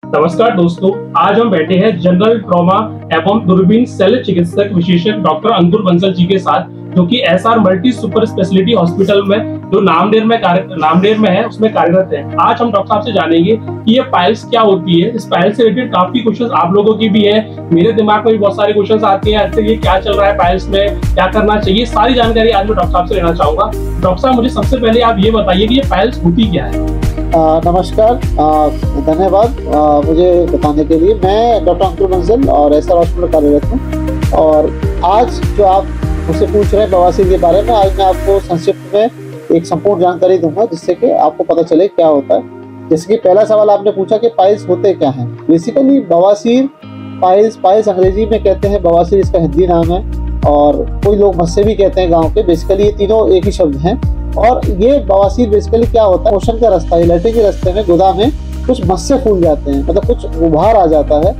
नमस्कार दोस्तों, आज हम बैठे हैं जनरल ट्रॉमा एवं दूरबीन शल्य चिकित्सक विशेषज्ञ डॉक्टर अंकुर बंसल जी के साथ, जो कि SR multi super speciality hospital में जो नामदेव में है उसमें कार्यरत है। आज हम डॉक्टर साहब से जानेंगे कि ये पाइल्स क्या होती है। इस पाइल्स से रिलेटेड काफी क्वेश्चन आप लोगों की भी है, मेरे दिमाग में भी बहुत सारे क्वेश्चन आते हैं। अच्छा, ये क्या चल रहा है पाइल्स में, क्या करना चाहिए, सारी जानकारी आज मैं डॉक्टर साहब से लेना चाहूंगा। डॉक्टर साहब, मुझे सबसे पहले आप ये बताइए कि ये पाइल्स होती क्या है। नमस्कार, धन्यवाद मुझे बताने के लिए। मैं डॉक्टर अंकुर बंसल और एसआर हॉस्पिटल कार्यरत हूँ। और आज जो आप मुझसे पूछ रहे हैं बवासीर के बारे में, आज मैं आपको संक्षिप्त में एक संपूर्ण जानकारी दूंगा जिससे कि आपको पता चले क्या होता है। जैसे कि पहला सवाल आपने पूछा कि पाइल्स होते क्या हैं। बेसिकली बवासीर, पाइल्स अंग्रेजी में कहते हैं, बवासीर इसका हिंदी नाम है, और कोई लोग मस्से भी कहते हैं गाँव के। बेसिकली ये तीनों एक ही शब्द हैं। और ये बवासीर बेसिकली क्या होता है, मोशन का रास्ता, लैट्रिन के रास्ते में गुदा में कुछ मस्से फूल जाते हैं, मतलब कुछ उभार आ जाता है,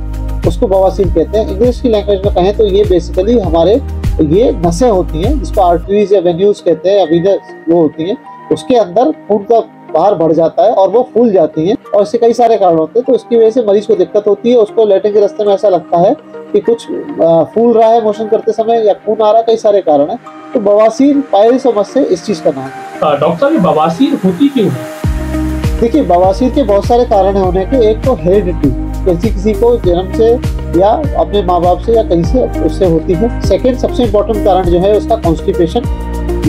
उसको बवासीर कहते हैं। इंग्लिश की लैंग्वेज में कहें तो ये बेसिकली हमारे ये नसें होती हैं जिसको आर्टरीज या वेन्यूज कहते हैं, वेनस वो होती हैं, उसके अंदर खून का बाहर बढ़ जाता है और वो फूल जाती हैं। और इससे कई सारे कारण होते हैं, तो इसकी वजह से मरीज को दिक्कत होती है। उसको लैट्रिन के रास्ते में ऐसा लगता है कि कुछ फूल रहा है मोशन करते समय, या खून आ रहा है, कई सारे कारण है। तो बवासीर, पाइल्स और मस्से इस चीज का नाम है। डॉक्टर साहब, ये बवासीर होती क्यों है? देखिए, बवासीर के बहुत सारे कारण होने के। एक तो हेरिडिटी, किसी को जन्म से या अपने माँ बाप से या कहीं से उससे होती है। सेकंड सबसे इम्पोर्टेंट कारण जो है उसका कॉन्स्टिपेशन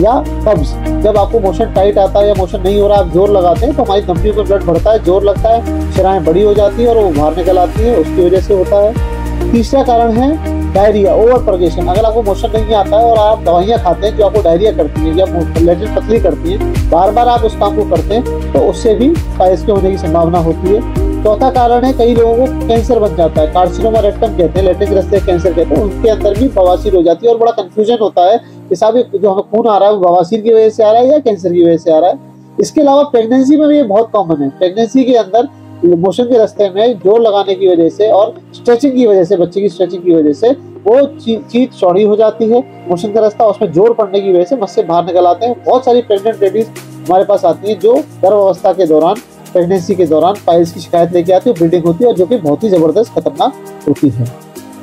या कब्ज। जब आपको मोशन टाइट आता है या मोशन नहीं हो रहा, आप जोर लगाते हैं तो हमारी धमनियों में ब्लड बढ़ता है, जोर लगता है, शिराएं बड़ी हो जाती है और वो बाहर निकल आती है, उसकी वजह से होता है। तीसरा कारण है डायरिया, ओवर प्रोगेशन। अगर आपको मोशन नहीं आता है और आप दवाइयाँ खाते हैं जो आपको डायरिया करती है या लैट्रिन पतली करती है, बार बार आप उस काम को करते हैं, तो उससे भी पाइल्स के होने की संभावना होती है। चौथा कारण है, कई लोगों को कैंसर बन जाता है, कार्सिनोमा रेक्टम कहते हैं, लैट्रिन के रास्ते कैंसर कहते हैं, उनके अंदर भी बवासीर हो जाती है। और बड़ा कंफ्यूजन होता है कि साहब जो हमें खून आ रहा है वो बवासीर की वजह से आ रहा है या कैंसर की वजह से आ रहा है। इसके अलावा प्रेगनेंसी में भी ये बहुत कॉमन है। प्रेगनेंसी के अंदर मोशन के रास्ते में जोर लगाने की वजह से और स्ट्रेचिंग की वजह से, बच्चे की स्ट्रेचिंग की वजह से वो चीज चौड़ी हो जाती है, मोशन का रास्ता, उसमें जोर पड़ने की वजह से मस्से बाहर निकल आते हैं। बहुत सारी प्रेग्नेंट लेडीज हमारे पास आती हैं जो गर्भावस्था के दौरान, प्रेगनेंसी के दौरान पाइल्स की शिकायत लेके आती है, ब्लीडिंग होती है, और जो कि बहुत ही जबरदस्त खतरनाक होती है।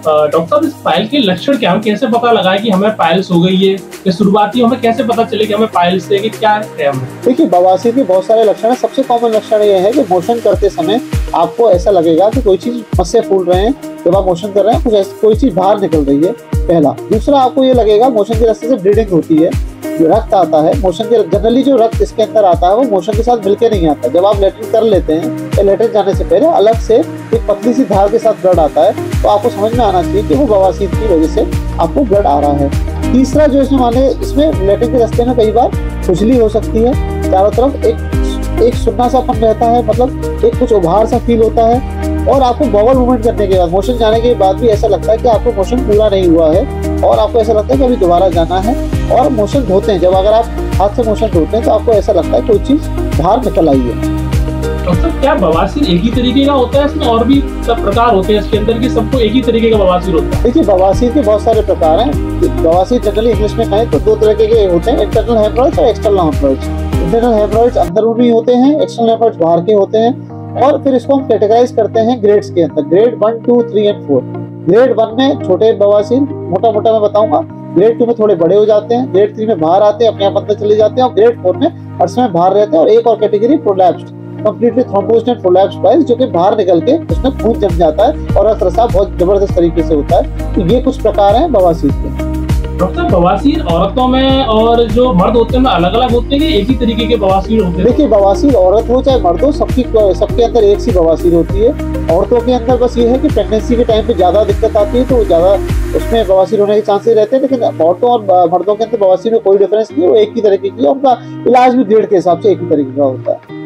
डॉक्टर साहब, इस पाइल के लक्षण क्या है? कैसे पता लगाए कि हमें पाइल्स हो गई है? ये शुरुआती हमें कैसे पता चले कि हमें पाइल्स है कि क्या है हमें? देखिए, बवासीर के बहुत सारे लक्षण है। सबसे कॉमन लक्षण ये है कि मोशन करते समय आपको ऐसा लगेगा कि कोई चीज मस्से फूल रहे हैं। जब आप मोशन कर रहे हैं कोई चीज बाहर निकल रही है, पहला। दूसरा, आपको ये लगेगा मोशन के रास्ते से ब्लीडिंग होती है, जो रक्त आता है मोशन के, जनरली जो रक्त इसके अंदर आता है वो मोशन के साथ मिलके नहीं आता। जब आप लैट्रिन कर लेते हैं या लैट्रिन जाने से पहले अलग से एक पतली सी धार के साथ ब्लड आता है, तो आपको समझ में आना चाहिए कि वो बवासीर की वजह से आपको ब्लड आ रहा है। तीसरा जो इसमें लैट्रिन के रास्ते में कई बार खुजली हो सकती है, चारों तरफ एक सुन्ना सापन रहता है, मतलब एक कुछ उभार सा फील होता है। और आपको बॉबल मूवमेंट करने के बाद, मोशन जाने के बाद भी ऐसा लगता है कि आपको मोशन पूरा नहीं हुआ है, और आपको ऐसा लगता है कि अभी दोबारा जाना है। और मोशन धोते हैं, जब अगर आप हाथ से मोशन धोते हैं तो आपको ऐसा लगता है कोई चीज बाहर निकल आई है। डॉक्टर, क्या बवासीर एक ही तरीके का होता है? इसमें और भी सब प्रकार होते हैं इसके अंदर कि सबको एक ही तरीके का बवासीर होता है? देखिए, बवासीर के बहुत सारे प्रकार हैं। बवासीर जनरली इंग्लिश में कहें तो दो तरीके के होते हैं, इंटरनल हेमोरॉइड्स और एक्सटर्नल हेमोरॉइड्स। इंटरनल हेमोरॉइड्स अंदरूनी होते हैं, एक्सटर्नल हेमोरॉइड्स बाहर के होते हैं। और फिर इसको हम कैटेगराइज करते हैं ग्रेड्स के अंदर, ग्रेड 1, 2, 3 और 4। ग्रेड 1 में छोटे बवासीर, मोटा मोटा मैं बताऊंगा। ग्रेड 2 में थोड़े बड़े हो जाते हैं, ग्रेड 3 में बाहर आते हैं, अपने आप अंदर चले जाते हैं, और ग्रेड 4 में हर समय बाहर रहते हैं। और एक और category prolapsed, completely thrombosed and prolapsed piles, जो कि बाहर निकल के उसमें खून जम जाता है और रक्तस्राव बहुत जबरदस्त तरीके से होता है। तो ये कुछ प्रकार हैं बवासीर के। डॉक्टर, बवासीर औरतों में और जो मर्द होते हैं अलग अलग होते हैं कि एक ही तरीके के बवासीर होते हैं? देखिए, बवासीर औरत हो चाहे मर्द हो, सबके अंदर एक सी बवासीर होती है। औरतों के अंदर बस ये है कि प्रेगनेंसी के टाइम पे ज्यादा दिक्कत आती है, तो ज्यादा उसमें बवासीर होने के चांसेस रहते हैं। लेकिन औरतों और मर्दों के अंदर बवासीर में कोई डिफरेंस नहीं है, वो एक ही तरीके की है। उनका इलाज भी ग्रेड के हिसाब से एक ही तरीके का होता है।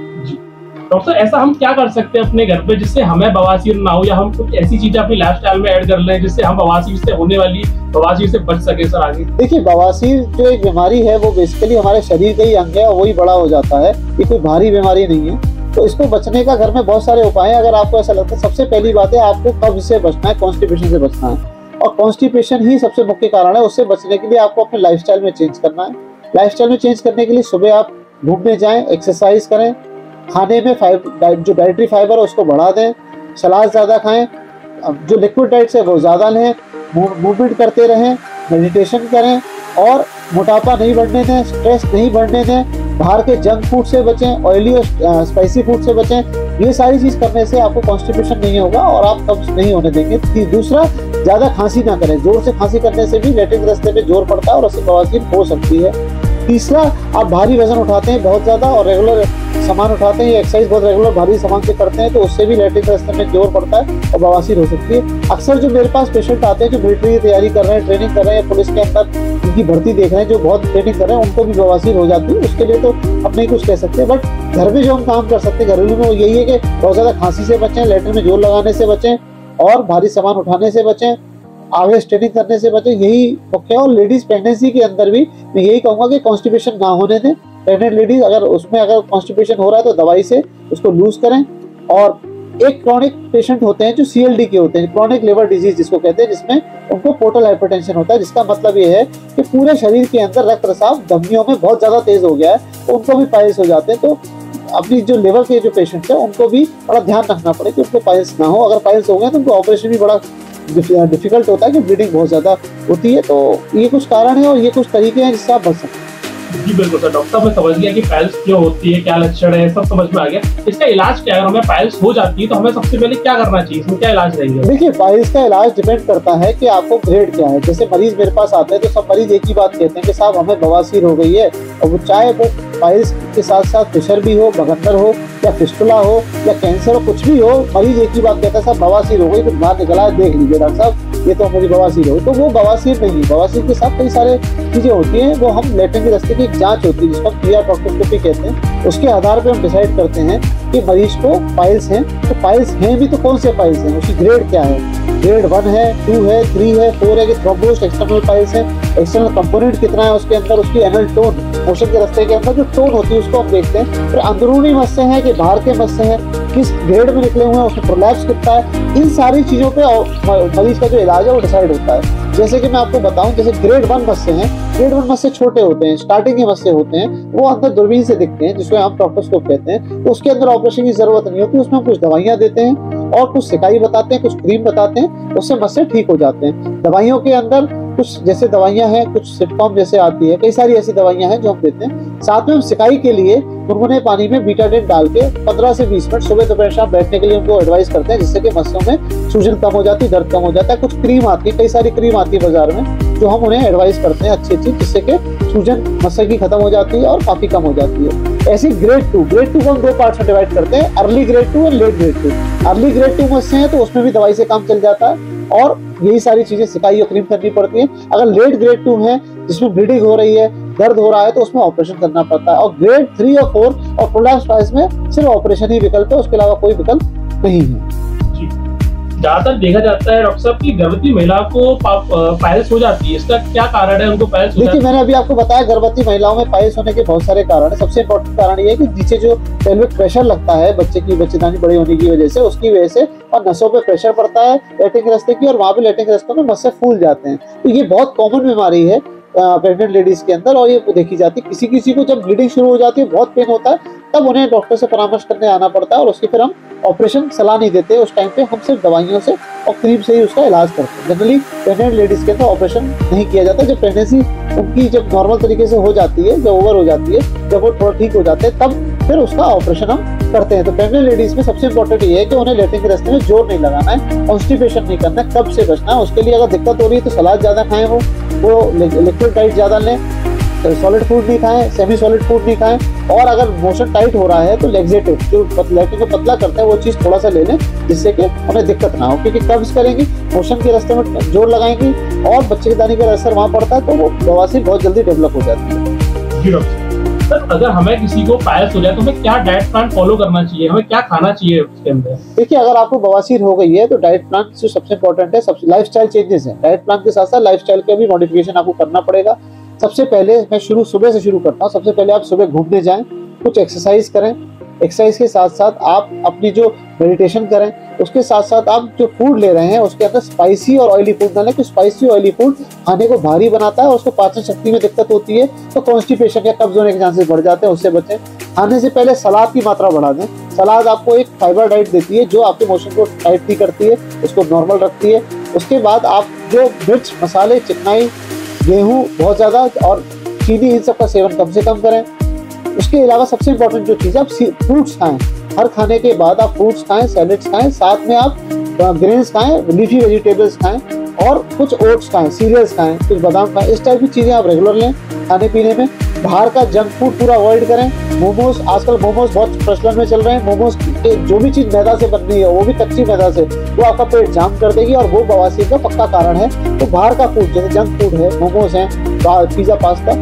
डॉक्टर, ऐसा हम क्या कर सकते हैं अपने घर पे जिससे हमें बवासीर ना हो, या हम कुछ ऐसी चीजें अपनी लाइफस्टाइल में ऐड कर लें जिससे हम बवासीर से होने वाली बवासीर से बच सके सर आगे? देखिए, बवासीर जो एक बीमारी है वो बेसिकली हमारे शरीर का ही अंग है और वही बड़ा हो जाता है, ये कोई भारी बीमारी नहीं है। तो इसको बचने का घर में बहुत सारे उपाय हैं। अगर आपको ऐसा लगता है, सबसे पहली बात है आपको कब्ज से बचना है, कॉन्स्टिपेशन से बचना है, और कॉन्स्टिपेशन ही सबसे मुख्य कारण है। उससे बचने के लिए आपको अपने लाइफस्टाइल में चेंज करना है। लाइफस्टाइल में चेंज करने के लिए सुबह आप घूमने जाएं, एक्सरसाइज करें, खाने में जो डाइटरी फाइबर है उसको बढ़ा दें, सलाद ज़्यादा खाएं, जो लिक्विड डाइट्स है वो ज़्यादा लें, मूवमेंट करते रहें, मेडिटेशन करें और मोटापा नहीं बढ़ने दें, स्ट्रेस नहीं बढ़ने दें, बाहर के जंक फूड से बचें, ऑयली और स्पाइसी फूड से बचें। ये सारी चीज़ करने से आपको कॉन्स्टिपेशन नहीं होगा और आप कब्ज नहीं होने देंगे। दूसरा, ज़्यादा खांसी ना करें, जोर से खांसी करने से भी लैट्रिन रास्ते में जोर पड़ता है और उससे बवासीर हो सकती है। तीसरा, आप भारी वजन उठाते हैं बहुत ज़्यादा और रेगुलर सामान उठाते हैं, एक्सरसाइज बहुत रेगुलर भारी सामान से करते हैं, तो उससे भी लैट्रिन रास्ते में जोर पड़ता है और बवासीर हो सकती है। अक्सर जो मेरे पास पेशेंट आते हैं जो मिलिट्री की तैयारी कर रहे हैं, ट्रेनिंग कर रहे हैं, पुलिस के अंदर उनकी भर्ती देख रहे हैं, जो बहुत ट्रेनिंग कर रहे हैं, उनको भी बवासीर हो जाती है। उसके लिए तो अब नहीं कुछ कह सकते, बट घर में जो हम काम कर सकते हैं घरेलू में, वो यही है कि बहुत ज़्यादा खांसी से बचें, लैट्रिन में जोर लगाने से बचें और भारी सामान उठाने से बचें, आगे स्ट्रेनिंग करने से बचें, यही मुख्य है। और लेडीज प्रेगनेंसी के अंदर भी मैं यही कहूँगा कि कॉन्स्टिपेशन ना होने दें। प्रेग्नेंट लेडीज अगर कॉन्स्टिपेशन हो रहा है तो दवाई से उसको लूज करें। और एक क्रॉनिक पेशेंट होते हैं जो CLD के होते हैं, क्रॉनिक लिवर डिजीज जिसको कहते हैं, जिसमें उनको पोर्टल हाइपरटेंशन होता है, जिसका मतलब ये है कि पूरे शरीर के अंदर रक्त रिसाव धमनियों में बहुत ज्यादा तेज हो गया है, तो उनको भी पाइल्स हो जाते हैं। तो अपनी जो लिवर के जो पेशेंट्स हैं उनको भी बड़ा ध्यान रखना पड़े कि उनको पाइल्स ना हो। अगर पाइल्स हो गए तो उनको ऑपरेशन भी बड़ा डिफिकल्ट होता है कि ब्लीडिंग बहुत ज़्यादा होती है। तो ये कुछ कारण है और ये कुछ तरीके हैं जिससे आप बच सकते हैं। जी बिल्कुल सर, डॉक्टर साहब मैं समझ गया कि पाइल्स क्यों होती है, क्या लक्षण है, सब समझ में आ गया। इसका इलाज क्या है? अगर हमें पाइल्स हो जाती है तो हमें सबसे पहले क्या करना चाहिए, इसमें क्या इलाज रहेंगे? देखिए, पाइल्स का इलाज डिपेंड करता है कि आपको ग्रेड क्या है। जैसे मरीज मेरे पास आते हैं तो सब मरीज एक ही बात कहते हैं कि साहब हमें बवासीर हो गई है, और वो चाहे वो पाइल्स के साथ साथ प्रेशर भी हो, बगंदर हो या फिस्टुला हो या कैंसर हो, कुछ भी हो, मरीज एक ही बात कहता है साहब बवासीर हो गई, तो बाहर निकला है, देख लीजिए डॉक्टर साहब ये तो मुझे बवासीर हो। तो वो बवासीर नहीं है। बवासीर के साथ कई सारे चीजें होती हैं, वो हम लैट्रिन के रास्ते की एक जांच होती है जिसको हम PR प्रोक्टोस्कोपी कहते हैं। उसके आधार पर हम डिसाइड करते हैं कि मरीज को पाइल्स हैं, तो पाइल्स हैं भी तो कौन से पाइल्स हैं, उसकी ग्रेड क्या है, ग्रेड 1 है, 2 है, 3 है, 4 है कि थ्रोम्बोस्ट एक्सटर्नल पाइल्स है, एक्सटर्नल कंपोनेंट कितना है उसके अंदर, उसकी एनल टोन, मोशन के रास्ते के अंदर जो टोन होती है उसको हम देखते हैं। फिर अंदरूनी मस्से हैं कि बाहर के मस्से हैं, किस ग्रेड में निकले हुए हैं, उसमें प्रोलैप्स कितना है, इन सारी चीजों पे मरीज का जो इलाज है वो डिसाइड होता है। जैसे कि मैं आपको बताऊं, जैसे ग्रेड 1 मस्से हैं, ग्रेड 1 मस्से छोटे होते हैं, स्टार्टिंग के मस्से होते हैं, वो अंदर दूरबीन से दिखते हैं जिसको हम प्रोक्टोस्कोप कहते हैं। तो उसके अंदर ऑपरेशन की जरूरत नहीं होती, उसमें हम कुछ दवाइयां देते हैं और कुछ सिकाई बताते हैं, कुछ क्रीम बताते हैं, उससे मस्से ठीक हो जाते हैं। दवाइयों के अंदर कुछ जैसे दवाइयां हैं, कुछ सिटकॉम जैसे आती है, कई सारी ऐसी दवाइयां हैं जो हम देते हैं। साथ में हम सिकाई के लिए गुनगुने पानी में बीटाडिन डाल के 15 से 20 मिनट सुबह दोपहर शाम बैठने के लिए उनको एडवाइस करते हैं, जिससे कि मस्सों में सूजन कम हो जाती है, दर्द कम हो जाता है। कुछ क्रीम आती है, कई सारी क्रीम आती है बाजार में, जो हम उन्हें एडवाइस करते हैं अच्छी जिससे कि सूजन मस्से की खत्म हो जाती है और काफी कम हो जाती है। ऐसी ग्रेड 2 को हम 2 पार्ट्स में डिवाइड करते हैं, अर्ली ग्रेड 2 और लेट ग्रेड 2। अर्ली ग्रेड 2 मस्से हैं तो उसमें भी दवाई से काम चल जाता है और यही सारी चीजें सिकाई और क्रीम करनी पड़ती है। अगर लेट ग्रेड 2 है जिसमें ब्लीडिंग हो रही है, दर्द हो रहा है, तो उसमें ऑपरेशन करना पड़ता है। और ग्रेड 3 और 4 और प्रोलैप्स पाइल्स में सिर्फ ऑपरेशन ही विकल्प है, उसके अलावा कोई विकल्प नहीं है। ज्यादातर देखा जाता है डॉक्टर साहब की गर्भवती महिला को पाइल्स हो जाती है, इसका क्या कारण है उनको पाइल्स? देखिए, मैंने अभी आपको बताया गर्भवती महिलाओं में पाइल्स होने के बहुत सारे कारण है। सबसे इम्पोर्टेंट कारण ये है कि नीचे जो पेल्विक प्रेशर लगता है बच्चे की बच्चेदानी बड़ी होने की वजह से, उसकी वजह से और नसों पे प्रेशर पड़ता है लैट्रिन के रास्ते की, और वहाँ पे लैट्रिन के रास्ते में मस्से फूल जाते हैं। तो ये बहुत कॉमन बीमारी है प्रेग्नेंट लेडीज के अंदर और ये देखी जाती है। किसी किसी को जब ब्लीडिंग शुरू हो जाती है, बहुत पेन होता है, तब उन्हें डॉक्टर से परामर्श करने आना पड़ता है और उसकी फिर हम ऑपरेशन सलाह नहीं देते। उस टाइम पे हम सिर्फ दवाइयों से और क्रीम से ही उसका इलाज करते हैं। जनरली प्रेग्नेंट लेडीज के अंदर ऑपरेशन नहीं किया जाता। जब प्रेगनेंसी उनकी जब नॉर्मल तरीके से हो जाती है, जब ओवर हो जाती है, जब वो थोड़ा ठीक हो जाते हैं, तब फिर उसका ऑपरेशन हम करते हैं। तो प्रेग्नेंट लेडीज में सबसे इंपॉर्टेंट ये है कि उन्हें लैट्रिन के रास्ते में जोर नहीं लगाना है, कॉन्स्टिपेशन नहीं करना है, कब से बचना है। उसके लिए अगर दिक्कत हो रही है तो सलाद ज्यादा खाएं, वो लिक्विड डाइट ज्यादा लें, सॉलिड फूड नहीं खाएं, सेमी सॉलिड फूड नहीं खाएं, और अगर मोशन टाइट हो रहा है तो लेग्जेटिव जो लैट्रिन को पतला करता है वो चीज थोड़ा सा ले लें, जिससे कि उन्हें दिक्कत ना हो। क्योंकि कब्ज करेंगी, मोशन के रास्ते में जोर लगाएंगी और बच्चे की दानी का असर वहां पड़ता है, तो वो बवासीर बहुत जल्दी डेवलप हो जाती है। सर, अगर हमें किसी को पाइल्स हो जाए तो हमें क्या डाइट प्लान फॉलो करना चाहिए, हमें क्या खाना चाहिए उसके अंदर? देखिए, अगर आपको बवासीर हो गई है तो डाइट प्लान जो सबसे इंपॉर्टेंट है, सबसे लाइफस्टाइल चेंजेस है। डाइट प्लान के साथ साथ लाइफस्टाइल का भी मॉडिफिकेशन आपको करना पड़ेगा। सबसे पहले मैं सुबह से शुरू करता हूँ। सबसे पहले आप सुबह घूमने जाएं, कुछ एक्सरसाइज करें। एक्सरसाइज के साथ साथ आप अपनी जो मेडिटेशन करें, उसके साथ साथ आप जो फूड ले रहे हैं उसके अंदर स्पाइसी और ऑयली फूड ना लें, क्योंकि स्पाइसी ऑयली फूड खाने को भारी बनाता है और उसको पाचन शक्ति में दिक्कत होती है, तो कॉन्स्टिपेशन या कब्ज होने के चांसेस बढ़ जाते हैं, उससे बचें। खाने से पहले सलाद की मात्रा बढ़ा दें। सलाद आपको एक फाइबर डाइट देती है जो आपके मोशन को टाइट भी करती है, उसको नॉर्मल रखती है। उसके बाद आप जो मिर्च, मसाले, चिकनाई, गेहूँ बहुत ज़्यादा और चीनी, इन सब का सेवन कम से कम करें। उसके अलावा सबसे इम्पोर्टेंट जो चीज़ है, आप फ्रूट्स खाएं। हर खाने के बाद आप फ्रूट्स खाएं, सैलेड्स खाएं, साथ में आप ग्रेन्स खाएं, लीफी वेजिटेबल्स खाएं और कुछ ओट्स खाएं, सीरियल्स खाएं, कुछ बादाम खाएं। इस टाइप की चीज़ें आप रेगुलर लें खाने पीने में। बाहर का जंक फूड पूरा अवॉइड करें। मोमोज, आजकल मोमोज बहुत प्रचलन में चल रहे हैं। मोमोज जो भी चीज़ मैदा से बन रही है, वो भी कच्ची मैदा से, वो आपका पेट जाम कर देगी और वो बवासीर का पक्का कारण है। तो बाहर का फूड जैसे जंक फूड है, मोमोज हैं, पिज़्ज़ा, पास्ता,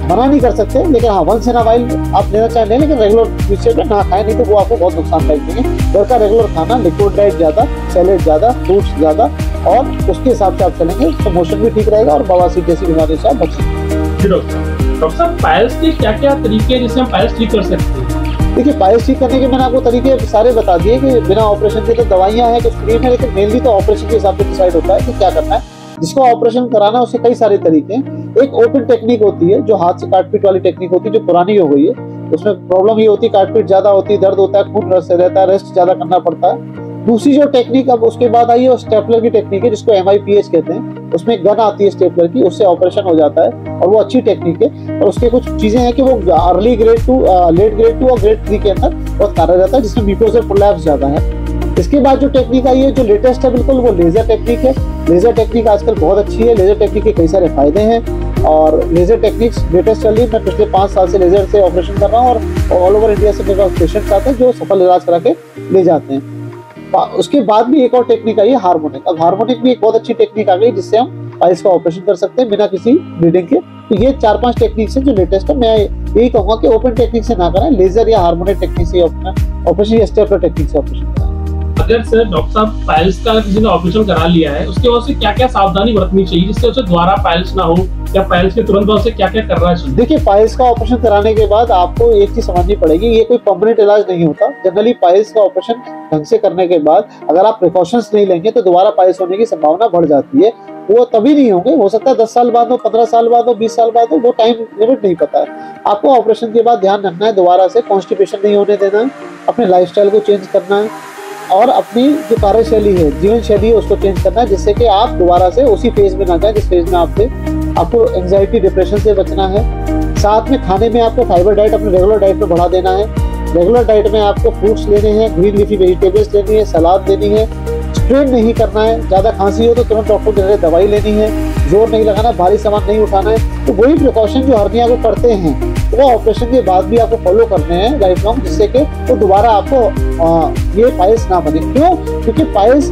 मना नहीं कर सकते, लेकिन हाँ वंस इन अ वाइल आप लेना चाहें लेकिन रेगुलर बेसिस पे ना खाएं, नहीं तो वो आपको बहुत नुकसानदायक देंगे। घर का रेगुलर खाना, लिक्विड डाइट ज़्यादा, सैलेड ज़्यादा, फ्रूट्स ज़्यादा, और उसके हिसाब से आप चलेंगे तो मोशन भी ठीक रहेगा और बवासीर जैसी बीमारी से आप बच सकते। डॉक्टर साहब, पाइल्स के क्या क्या तरीके हैं जिससे हम पाइल्स ठीक कर सकते हैं? देखिए, पाइल्स ठीक करने के मैंने आपको तरीके सारे बता दिए कि बिना ऑपरेशन के तो दवाइयाँ हैं, कुछ क्रीम है, लेकिन मेनली तो ऑपरेशन के हिसाब से डिसाइड होता है कि क्या करना है। जिसको ऑपरेशन कराना है उसके कई सारे तरीके हैं। एक ओपन टेक्निक होती है जो हाथ से काटपीट वाली टेक्निक होती है, जो पुरानी हो गई है। उसमें प्रॉब्लम ये होती है काटपीट ज्यादा होती है, दर्द होता है, खून रस से रहता है, रेस्ट ज्यादा करना पड़ता है। दूसरी जो टेक्निक अब उसके बाद आई है वो स्टेपलर की टेक्निक है, जिसको MIPH कहते हैं। उसमें गन आती है स्टेपलर की, उससे ऑपरेशन हो जाता है और वो अच्छी टेक्निक है। और उसके कुछ चीजें हैं कि वो अर्ली ग्रेड 2, लेट ग्रेड 2 और ग्रेड 3 के अंदर बहुत कार्य रहता है, जिसमें म्यूकोजल प्रोलैप्स ज्यादा है। इसके बाद जो टेक्निक आई है, जो लेटेस्ट है बिल्कुल, वो लेजर टेक्निक है। लेजर टेक्निक आजकल बहुत अच्छी है। लेजर टेक्निक के कई सारे फायदे हैं और लेजर टेक्निक्स लेटेस्ट चल रही है। मैं पिछले 5 साल से लेजर से ऑपरेशन कर रहा हूँ और ऑल ओवर इंडिया से मेरे पास पेशेंट्स आते हैं जो सफल इलाज करा के ले जाते हैं। उसके बाद भी एक और टेक्निक आई है, हार्मोनिक। अब हार्मोनिक भी एक बहुत अच्छी टेक्निक आ गई जिससे हम पाइल्स का ऑपरेशन कर सकते हैं बिना किसी ब्लीडिंग के। तो ये 4-5 टेक्निक्स है जो लेटेस्ट है। मैं यही कहूँगा कि ओपन टेक्निक से ना करें, लेजर या हार्मोनिक टेक्निक से ऑपरेशन या स्टेपलर टेक्निक से ऑपरेशन करें। अगर सर डॉक्टर साहब पाइल्स का किसी ने ऑपरेशन करा लिया है, उसके बाद से क्या क्या सावधानी बरतनी चाहिए जिससे उसे दोबारा पाइल्स ना हो, या पाइल्स के तुरंत बाद उसे क्या क्या करना चाहिए? देखिए, पाइल्स का ऑपरेशन कराने के बाद आपको एक चीज समझनी पड़ेगी, ये कोई परमानेंट इलाज नहीं होता। जनरली पाइल्स का ऑपरेशन ढंग से करने के बाद अगर आप प्रिकॉशंस नहीं लेंगे तो दोबारा पाइल्स होने की संभावना बढ़ जाती है। वो तभी नहीं होंगे, हो सकता है 10 साल बाद हो, 15 साल बाद हो, 20 साल बाद हो, वो टाइम लिमिट नहीं पता है। आपको ऑपरेशन के बाद ध्यान रखना है, दोबारा से कॉन्स्टिपेशन नहीं होने देना है, अपने लाइफस्टाइल को चेंज करना है और अपनी जो कार्यशैली है, जीवन शैली है, उसको चेंज करना है, जिससे कि आप दोबारा से उसी फेज में ना जाए जिस फेज में आप थे। आपको एंजाइटी, डिप्रेशन से बचना है। साथ में खाने में आपको फाइबर डाइट अपने रेगुलर डाइट में बढ़ा देना है। रेगुलर डाइट में आपको फ्रूट्स लेने हैं, ग्रीन लीफी वेजिटेबल्स लेनी है, सलाद लेनी है। स्ट्रेन नहीं करना है, ज़्यादा खांसी हो तो तुरंत डॉक्टर के जरिए दवाई लेनी है। जोर नहीं लगाना, भारी सामान नहीं उठाना है। तो वही प्रिकॉशन जो हर्निया को करते हैं वो ऑपरेशन के बाद भी आपको फॉलो करने हैं लाइफ लॉन्ग, जिससे कि वो दोबारा आपको ये पाइल्स ना बने। क्यों? क्योंकि पाइल्स,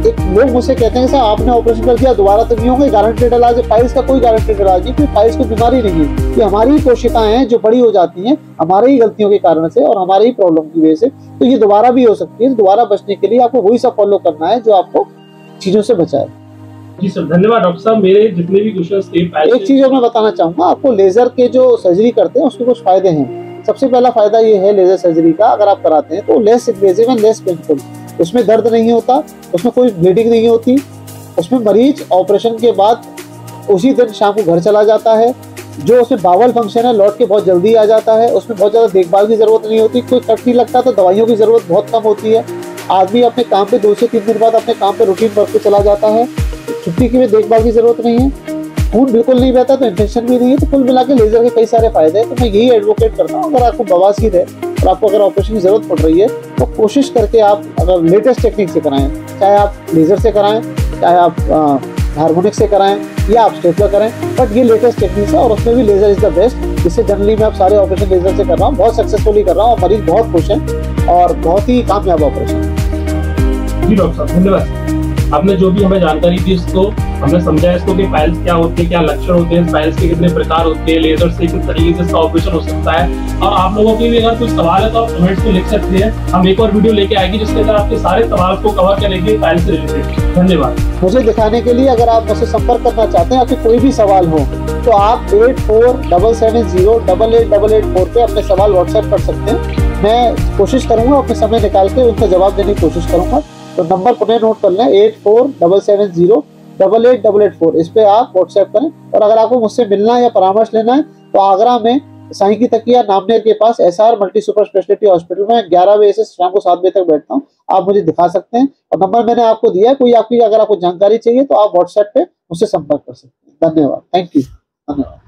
एक लोग मुझसे कहते हैं कि साहब आपने ऑपरेशन कर दिया दोबारा तो नहीं होंगे, गारंटेड इलाज है। पाइल्स का कोई गारंटेड इलाज नहीं, क्योंकि पाइल्स कोई बीमारी नहीं है। ये हमारी ही कोशिकाएं हैं जो बड़ी हो जाती हैं हमारी ही गलतियों के कारण से और हमारी ही प्रॉब्लम की वजह से। तो ये दोबारा भी हो सकती है। दोबारा बचने के लिए आपको वही सब फॉलो करना है जो आपको चीजों से बचाए। जी सर, धन्यवाद डॉक्टर साहब। मेरे जितने भी क्वेश्चंस थे, एक चीज और मैं बताना चाहूंगा आपको, लेजर के जो सर्जरी करते हैं उसके कुछ फायदे हैं। सबसे पहला फायदा ये है लेजर सर्जरी का, अगर आप कराते हैं तो less invasive and less painful. उसमें दर्द नहीं होता, उसमें कोई ब्लीडिंग नहीं होती, उसमें मरीज ऑपरेशन के बाद उसी दिन शाम को घर चला जाता है। जो उसमें बावल फंक्शन है लौट के बहुत जल्दी आ जाता है। उसमें बहुत ज़्यादा देखभाल की जरूरत नहीं होती, कोई कट नहीं लगता, तो दवाइयों की जरूरत बहुत कम होती है। आदमी अपने काम पे 2 से 3 दिन बाद अपने काम पे रूटीन वर्क पे चला जाता है। छुट्टी की भी देखभाल की जरूरत नहीं है, खून बिल्कुल नहीं बहता, तो इन्फेक्शन भी नहीं है। तो कुल मिला के लेजर के कई सारे फायदे हैं। तो मैं यही एडवोकेट करता हूँ, अगर आपको बवासीर है और आपको अगर ऑपरेशन की जरूरत पड़ रही है तो कोशिश करके आप अगर लेटेस्ट टेक्निक से कराएं, चाहे आप लेजर से कराएं, चाहे आप हार्मोनिक से कराएं या आप स्टेपलर करें, बट ये लेटेस्ट टेक्निक है और उसमें भी लेजर इज द बेस्ट। जिससे जनरली मैं आप सारे ऑपरेशन लेजर से कर रहा हूँ, बहुत सक्सेसफुली कर रहा हूँ और मरीज बहुत खुश हैं और बहुत ही कामयाब ऑपरेशन। जी डॉक्टर साहब, धन्यवाद। आपने जो भी हमें जानकारी दी इसको हमने समझा इसको कि पाइल्स क्या होती है, क्या लक्षण होते हैं, पाइल्स के कितने प्रकार होते हैं, लेजर से किस तरीके से इसका ऑपरेशन हो सकता है। और आप लोगों के भी अगर कुछ सवाल है तो आप कमेंट्स में लिख सकते हैं। हम एक और वीडियो लेके आएंगे जिसके अंदर आपके सारे सवाल को कवर करेंगे पाइल्स से रिलेटेड। धन्यवाद। मुझे दिखाने के लिए अगर आप मुझसे संपर्क करना चाहते हैं, आपके कोई भी सवाल हो तो आप 8477088884 पे अपने सवाल व्हाट्सएप कर सकते हैं। मैं कोशिश करूंगा अपने समय निकाल के उनका जवाब देने की कोशिश करूंगा। तो नंबर पुनः नोट कर लें, 8477088884। इस पे आप व्हाट्सएप करें। और अगर आपको मुझसे मिलना है या परामर्श लेना है तो आगरा में साई की तकिया नामनेर के पास SR multi super speciality hospital में 11 बजे से शाम को 7 बजे तक बैठता हूँ। आप मुझे दिखा सकते हैं और नंबर मैंने आपको दिया है। कोई आपकी अगर आपको जानकारी चाहिए तो आप व्हाट्सएप पे मुझसे संपर्क कर सकते हैं। धन्यवाद। Thank you. धन्यवाद।